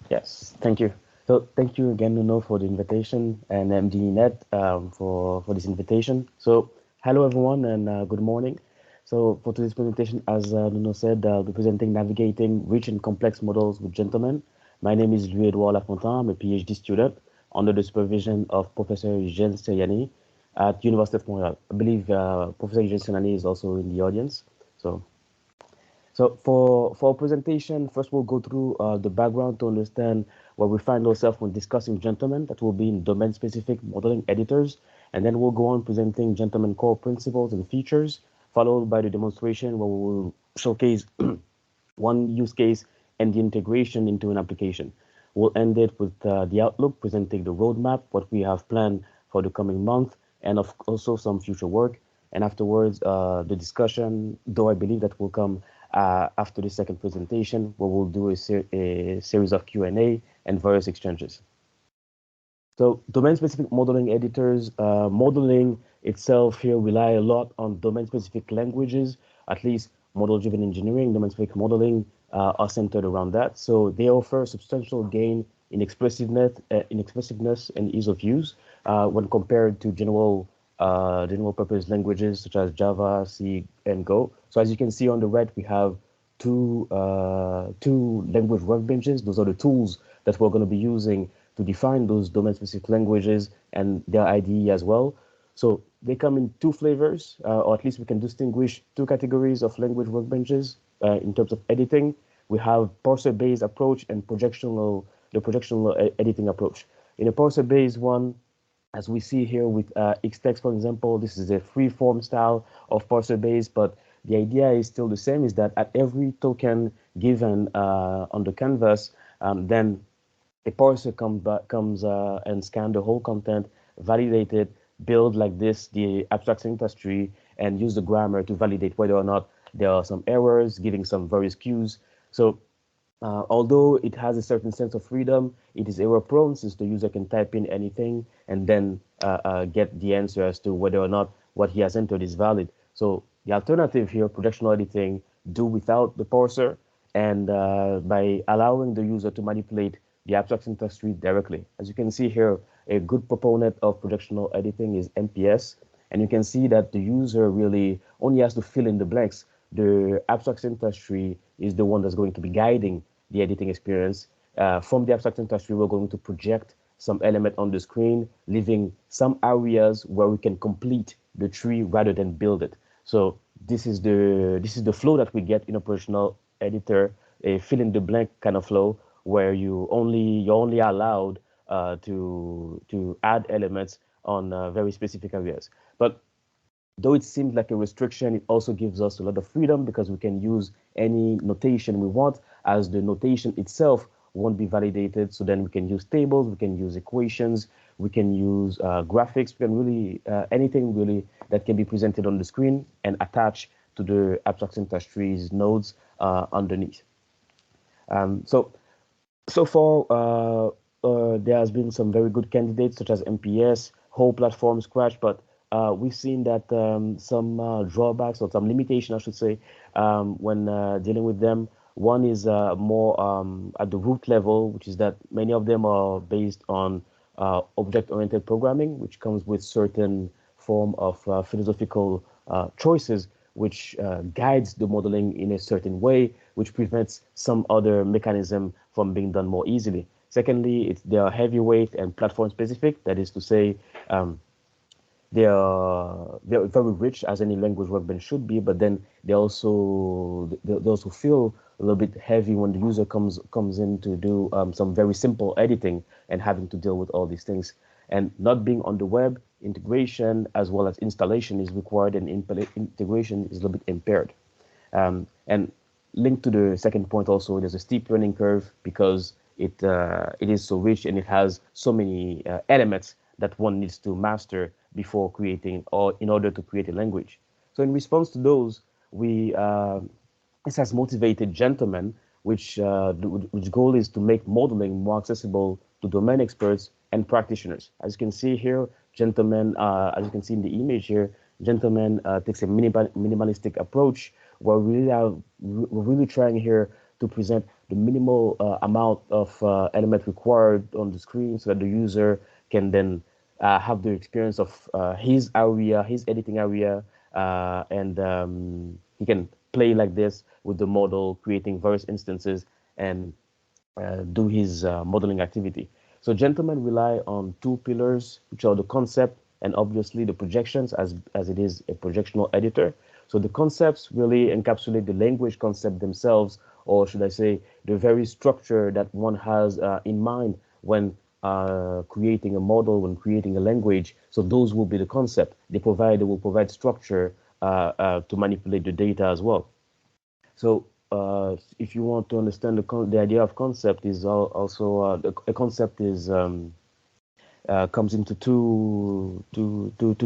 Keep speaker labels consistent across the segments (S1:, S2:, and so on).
S1: Yes, thank you. So thank you again, Nuno, for the invitation and MDENet for this invitation. So hello everyone and good morning. So for today's presentation, as Nuno said, I'll be presenting navigating rich and complex models with gentlemen. My name is Edouard Lafontant. I'm a PhD student under the supervision of Professor Eugène Seriani at University of Montreal. I believe Professor Eugène Seriani is also in the audience. So for our presentation, first we'll go through the background to understand where we find ourselves when discussing gentlemen. That will be in domain-specific modeling editors, and then we'll go on presenting gentlemen core principles and features, followed by the demonstration where we will showcase one use case and the integration into an application. We'll end it with the outlook, presenting the roadmap, what we have planned for the coming month, and also some future work. And afterwards, the discussion, though I believe that will come after the second presentation, where we'll do a series of Q&A and various exchanges. So domain-specific modeling editors, modeling itself here rely a lot on domain-specific languages, at least model-driven engineering, domain-specific modeling are centered around that. So they offer substantial gain in expressiveness and ease of use when compared to general purpose languages such as Java, C, and Go. So as you can see on the right, we have two language workbenches. Those are the tools that we're going to be using to define those domain-specific languages and their IDE as well. So they come in two flavors, or at least we can distinguish two categories of language workbenches in terms of editing. We have parser-based approach and the projectional editing approach. In a parser-based one, as we see here with Xtext, for example, this is a free-form style of parser base, but the idea is still the same, is that at every token given on the canvas, then a parser comes and scan the whole content, validate it, build like this the abstract syntax tree, and use the grammar to validate whether or not there are some errors, giving some various cues. So although it has a certain sense of freedom, it is error prone since the user can type in anything and then get the answer as to whether or not what he has entered is valid. So the alternative here, projectional editing, do without the parser and by allowing the user to manipulate the abstract syntax tree directly. As you can see here, a good proponent of projectional editing is MPS, and you can see that the user really only has to fill in the blanks. The abstract syntax tree is the one that's going to be guiding the editing experience. From the abstract syntax tree, we're going to project some element on the screen, leaving some areas where we can complete the tree rather than build it. So this is the flow that we get in operational editor, a fill in the blank kind of flow where you're only allowed to add elements on very specific areas. But though it seems like a restriction, it also gives us a lot of freedom because we can use any notation we want, as the notation itself won't be validated. So then we can use tables, we can use equations, we can use graphics, we can really, anything really that can be presented on the screen and attach to the abstract syntax trees nodes underneath. So far, there has been some very good candidates such as MPS, whole platform Scratch, but we've seen that some drawbacks or some limitation, I should say, when dealing with them. One is more at the root level, which is that many of them are based on object-oriented programming, which comes with certain form of philosophical choices, which guides the modeling in a certain way, which prevents some other mechanism from being done more easily. Secondly, they are heavyweight and platform specific. That is to say, they're very rich as any language workbench should be, but then they also feel a little bit heavy when the user comes in to do some very simple editing and having to deal with all these things. And not being on the web, integration as well as installation is required, and integration is a little bit impaired. And linked to the second point also, there's a steep learning curve because it is so rich and it has so many elements that one needs to master before creating or in order to create a language. So in response to those, this has motivated gentlemen, which goal is to make modeling more accessible to domain experts and practitioners. As you can see here, gentlemen, as you can see in the image here, gentlemen takes a minimalistic approach where we're really trying here to present the minimal amount of element required on the screen so that the user can then have the experience of his area, his editing area, and he can play like this with the model, creating various instances and do his modeling activity. So Gentleman rely on two pillars, which are the concept and obviously the projections, as it is a projectional editor. So the concepts really encapsulate the language concept themselves, or should I say, the very structure that one has in mind when creating a model, when creating a language. So those will be the concept. They will provide structure to manipulate the data as well. So if you want to understand the idea of concept is also a concept is comes into two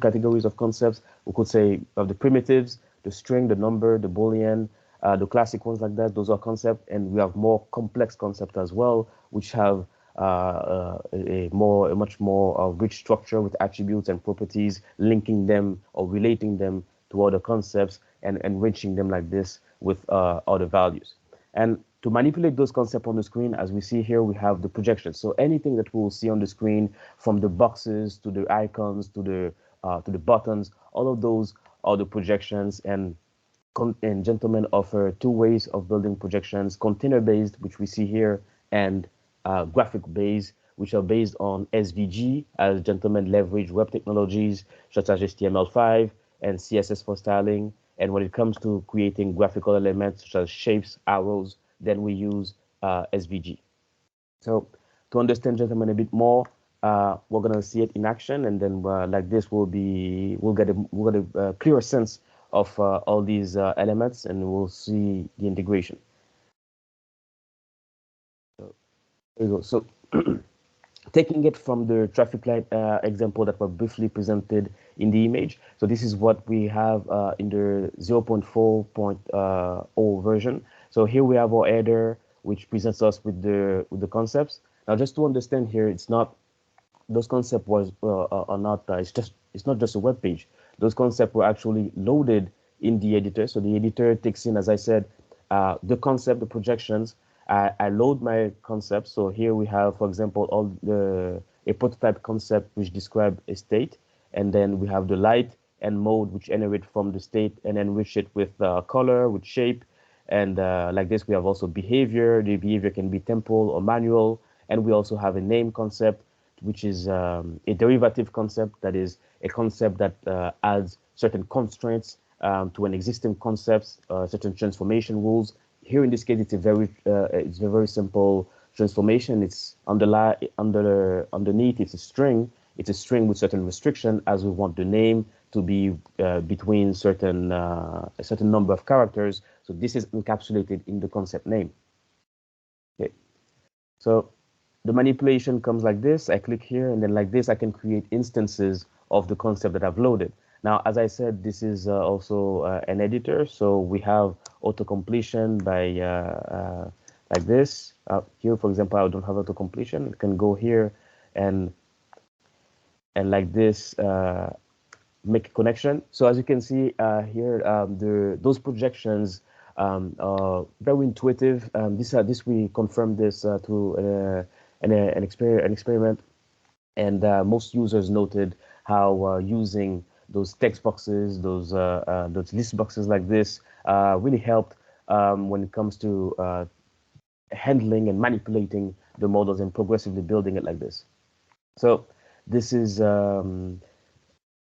S1: categories of concepts. We could say of the primitives, the string, the number, the boolean, the classic ones like that. Those are concepts, and we have more complex concepts as well, which have a much more rich structure with attributes and properties, linking them or relating them to other concepts and enriching them like this with other values. And to manipulate those concepts on the screen, as we see here, we have the projections. So anything that we will see on the screen, from the boxes to the icons to the buttons, all of those are the projections. And Gentlemen offer two ways of building projections: container-based, which we see here, and graphic-based, which are based on SVG, as Gentlemen leverage web technologies such as HTML5 and CSS for styling. And when it comes to creating graphical elements such as shapes, arrows, then we use SVG. So to understand Gentlemen a bit more, we're gonna see it in action, and then like this, we'll get a clearer sense of all these elements, and we'll see the integration. So there you go. So taking it from the traffic light example that were briefly presented in the image. So this is what we have in the 0.4.0 version. So here we have our header, which presents us with the concepts. Now, just to understand here, it's not those concepts are not it's not just a web page. Those concepts were actually loaded in the editor. So the editor takes in, as I said, the concept, the projections. I load my concept. So here we have, for example, a prototype concept which describe a state, and then we have the light and mode which generate from the state and enrich it with color, with shape, and like this we have also behavior. The behavior can be temporal or manual, and we also have a name concept, which is a derivative concept, that is a concept that adds certain constraints to an existing concept, certain transformation rules. Here in this case, it's a very simple transformation. It's underneath. It's a string. It's a string with certain restriction, as we want the name to be between a certain number of characters. So this is encapsulated in the concept name. Okay. So the manipulation comes like this. I click here, and then like this, I can create instances of the concept that I've loaded. Now, as I said, this is also an editor. So we have auto-completion by like this. Here, for example, I don't have auto-completion. I can go here and like this, make a connection. So as you can see here, those projections are very intuitive. This we confirmed this through an experiment, and most users noted how using those text boxes, those list boxes like this, really helped when it comes to handling and manipulating the models and progressively building it like this. So this is the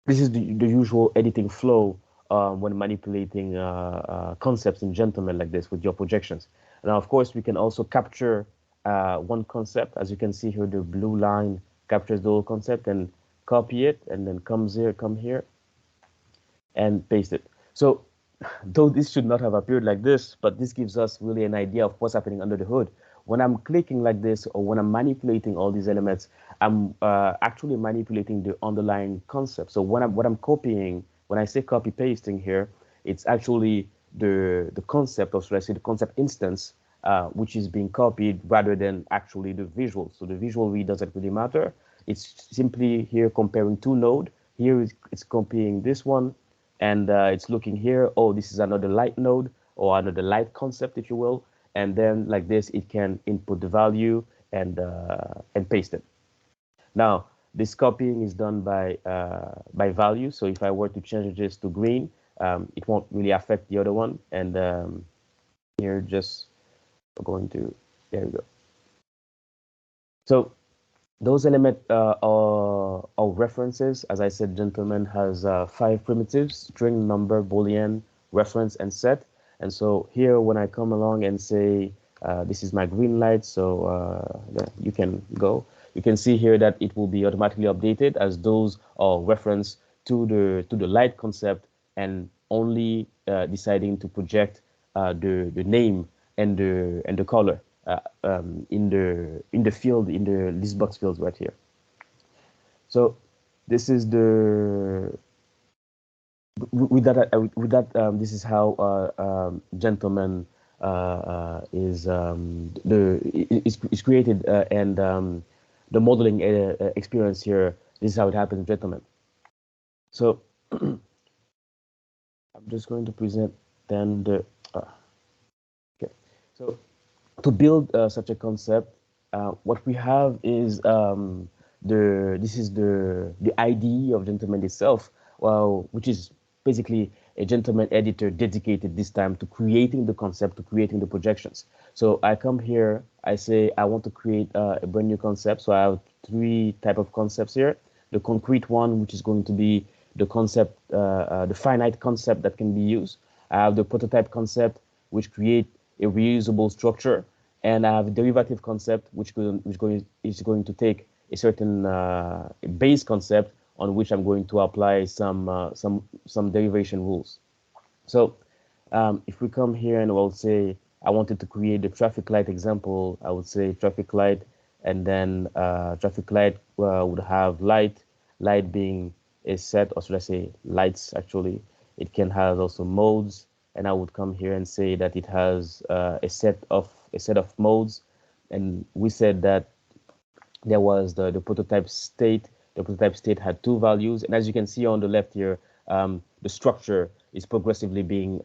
S1: usual editing flow when manipulating concepts in Gentlemen like this with your projections. Now, of course, we can also capture one concept. As you can see here, the blue line captures the whole concept and copy it, and then come here and paste it. So though this should not have appeared like this, but this gives us really an idea of what's happening under the hood. When I'm clicking like this, or when I'm manipulating all these elements, I'm actually manipulating the underlying concept. So what I'm copying, when I say copy pasting here, it's actually the concept, or should I say the concept instance, which is being copied rather than actually the visual. So the visual really doesn't really matter. It's simply here comparing two nodes. Here it's copying this one, and it's looking here, oh, this is another light node, or another light concept, if you will. and then like this, it can input the value and paste it. Now, this copying is done by value. So if I were to change this to green, it won't really affect the other one. And here, just going to, there we go. So those elements are references. As I said, gentleman has 5 primitives: string, number, boolean, reference, and set. And so here, when I come along and say, this is my green light, so you can go. You can see here that it will be automatically updated as those are reference to the light concept, and only deciding to project the name and the color in the field, in the list box fields right here. So this is the with that this is how gentleman is created, and the modeling experience here. This is how it happens, gentlemen. So I'm just going to present then the okay. So to build such a concept, what we have is this is the IDE of gentleman itself, which is basically a gentleman editor dedicated this time to creating the concept, to creating the projections. So I come here, I say I want to create a brand new concept. So I have 3 type of concepts here. The concrete one, which is going to be the concept, the finite concept that can be used. I have the prototype concept, which create a reusable structure, and I have a derivative concept, which is going to take a certain base concept on which I'm going to apply some derivation rules. So if we come here and we'll say I wanted to create the traffic light example, I would say traffic light, and then traffic light would have light being a set, or should I say lights actually. It can have also modes, and I would come here and say that it has a set of modes, and we said that there was the prototype state. The prototype state had 2 values, and as you can see on the left here, the structure is progressively being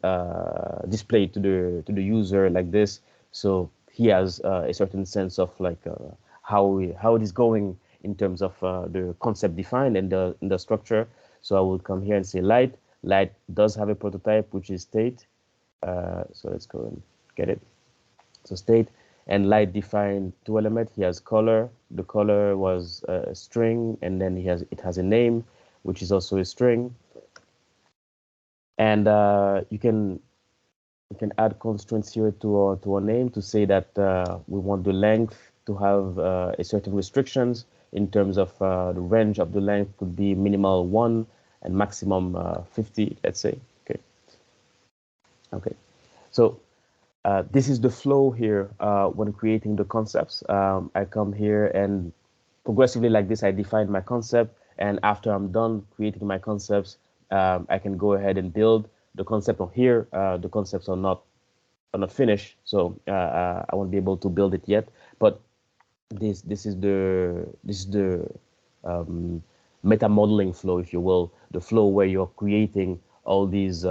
S1: displayed to the user like this. So he has a certain sense of like how it is going in terms of the concept defined and the structure. So I would come here and say light. Light does have a prototype, which is state. So let's go and get it. So state. And light defined 2 elements. He has color. The color was a string, and then it has a name, which is also a string. And you can add constraints here to our name to say that we want the length to have a certain restrictions in terms of the range of the length could be minimal 1 and maximum 50, let's say. Okay. So this is the flow here when creating the concepts. I come here and progressively like this, I define my concept. And after I'm done creating my concepts, I can go ahead and build the concept on here. The concepts are not finished, so I won't be able to build it yet. But this is the meta modeling flow, if you will, the flow where you're creating all these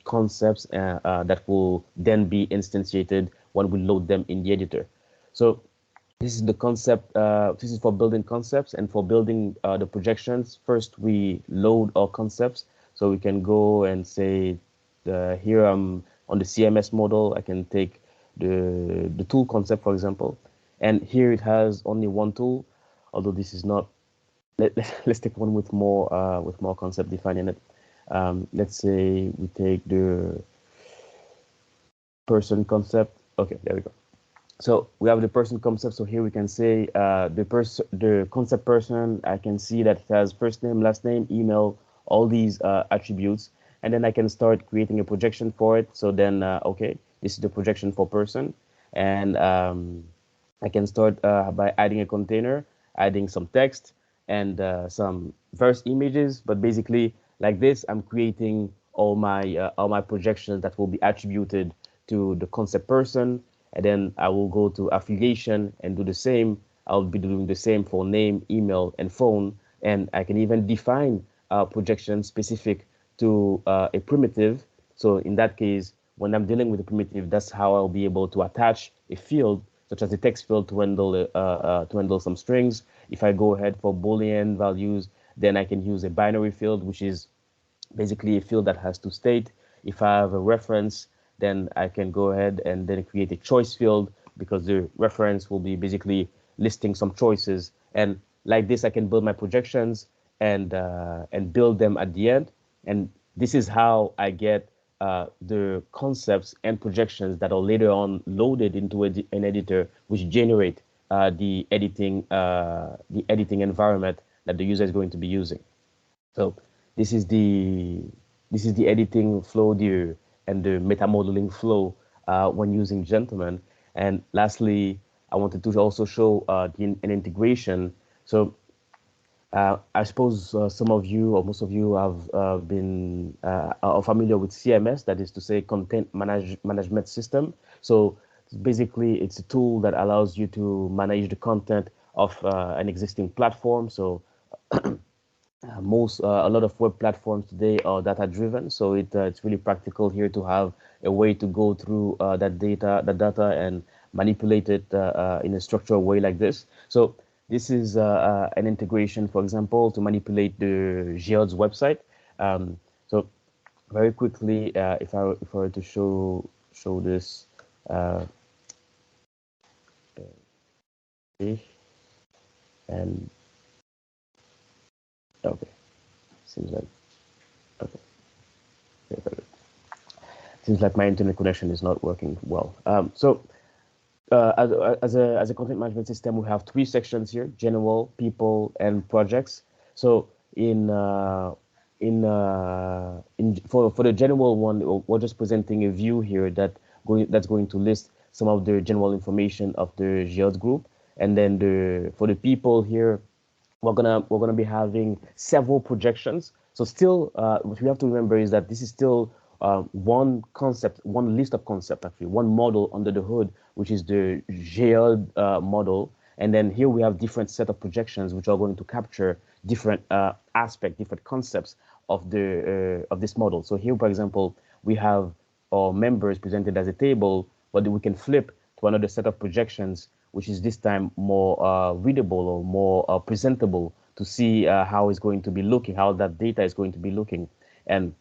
S1: concepts that will then be instantiated when we load them in the editor. So this is the concept. This is for building concepts, and for building the projections. First, we load our concepts. So we can go and say, here I'm on the CMS model. I can take the tool concept, for example, and here it has only 1 tool. Although this is not. Let's take one with more concept defined in it. Let's say we take the person concept. Okay, there we go. So we have the person concept. So here we can say the concept person. I can see that it has first name, last name, email, all these attributes, and then I can start creating a projection for it. So then, okay, this is the projection for person, and I can start by adding a container, adding some text and some verse images. But basically, like this, I'm creating all my projections that will be attributed to the concept person. And then I will go to affiliation and do the same. I'll be doing the same for name, email, and phone. And I can even define projection specific to a primitive. So in that case, when I'm dealing with a primitive, that's how I'll be able to attach a field, such as a text field, to handle some strings. If I go ahead for Boolean values, then I can use a binary field, which is basically a field that has to state. If I have a reference, then I can go ahead and then create a choice field, because the reference will be basically listing some choices. And like this, I can build my projections and build them at the end. And this is how I get the concepts and projections that are later on loaded into an editor, which generate the editing environment that the user is going to be using. So this is the editing flow there and the meta modeling flow when using Gentleman. And lastly, I wanted to also show an integration. So I suppose some of you or most of you have been are familiar with CMS, that is to say management system. So basically, it's a tool that allows you to manage the content of an existing platform. So a lot of web platforms today are data driven, so it's really practical here to have a way to go through that data and manipulate it in a structured way like this. So this is an integration, for example, to manipulate the Geode's website. So very quickly, if I were to show this, and okay, seems like okay. Seems like my internet connection is not working well. So as a content management system, we have three sections here: general, people, and projects. So for the general one, we're just presenting a view here that's going to list some of the general information of the Geode group, and then for the people here, we're gonna be having several projections. So still, what we have to remember is that this is still one concept, one list of concept, actually, one model under the hood, which is the Geode model. And then here we have different set of projections, which are going to capture different aspects, different concepts of this model. So here, for example, we have our members presented as a table, but we can flip to another set of projections, which is this time more readable or more presentable, to see how it's going to be looking, how that data is going to be looking. And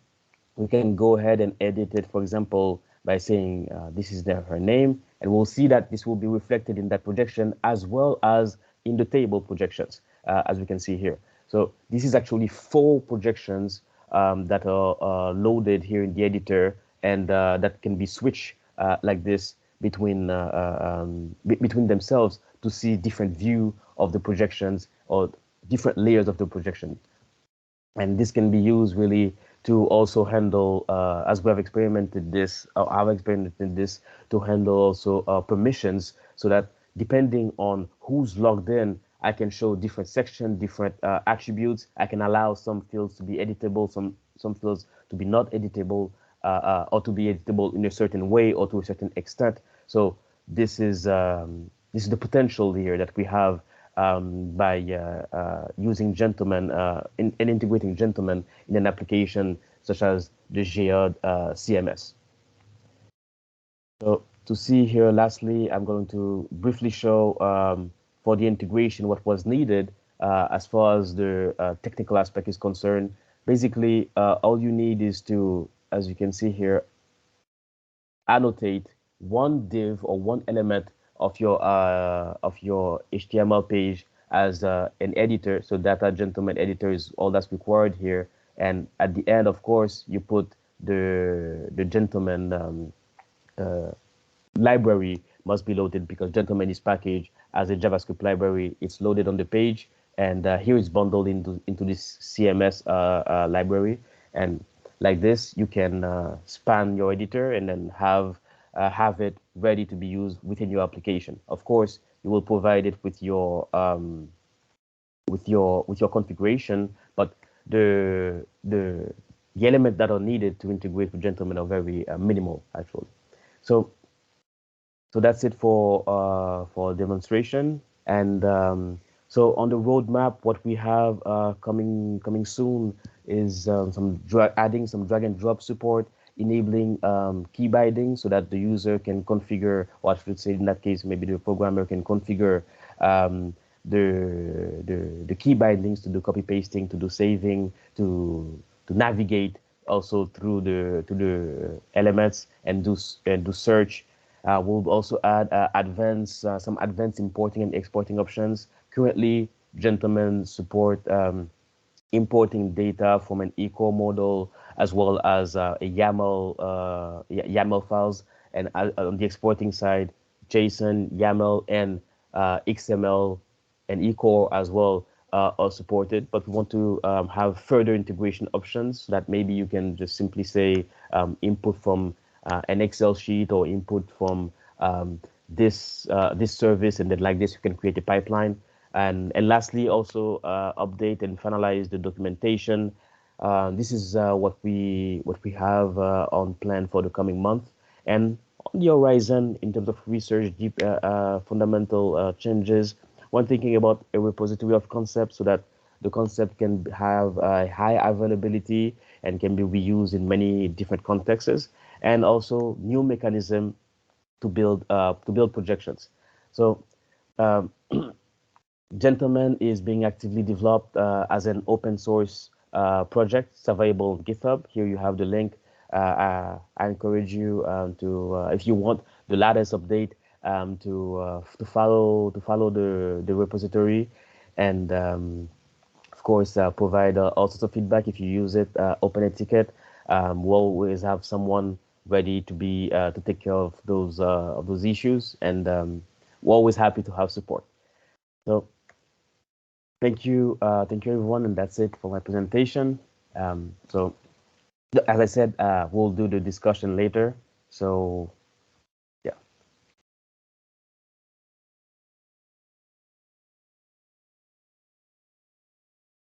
S1: we can go ahead and edit it, for example, by saying this is her name, and we'll see that this will be reflected in that projection as well as in the table projections, as we can see here. So this is actually 4 projections that are loaded here in the editor, and that can be switched like this between themselves to see different view of the projections or different layers of the projection. And this can be used really to also handle, as we have experimented this, or I've experimented this, to handle also permissions, so that depending on who's logged in, I can show different sections, different attributes. I can allow some fields to be editable, some fields to be not editable, or to be editable in a certain way or to a certain extent. So this is the potential here that we have by using Gentleman and integrating Gentleman in an application such as the Geode CMS. So to see here, lastly, I'm going to briefly show for the integration what was needed as far as the technical aspect is concerned. Basically, all you need is to, as you can see here, annotate one div or one element of your HTML page as an editor. So data gentleman editor is all that's required here. And at the end, of course, you put the gentleman library must be loaded, because gentleman is packaged as a JavaScript library. It's loaded on the page, and here it's bundled into this CMS library. And like this, you can span your editor and then have it ready to be used within your application. Of course, you will provide it with your configuration, but the elements that are needed to integrate with Gentleman are very minimal, actually. So that's it for demonstration. And so on the roadmap, what we have coming soon is adding some drag and drop support enabling key binding so that the user can configure, or I should say in that case, maybe the programmer can configure um, the key bindings to do copy pasting, to do saving, to navigate also through the elements and do search. We'll also add some advanced importing and exporting options. Currently, gentlemen support importing data from an eco model as well as a YAML files, and on the exporting side, JSON, YAML, and XML and eco as well are supported. But we want to have further integration options so that maybe you can just simply say input from an Excel sheet or input from this service, and then like this you can create a pipeline. And lastly, also update and finalize the documentation. This is what we have on plan for the coming month. And on the horizon, in terms of research, deep fundamental changes, one thinking about a repository of concepts so that the concept can have high availability and can be reused in many different contexts, and also new mechanism to build projections. So um, Gentleman is being actively developed as an open source project. It's available on GitHub. Here you have the link. I encourage you if you want the latest update, to follow the repository, and of course provide all sorts of feedback if you use it. Open a ticket. We'll always have someone ready to take care of those issues, and we're always happy to have support. So thank you everyone, and that's it for my presentation. So as I said, we'll do the discussion later. So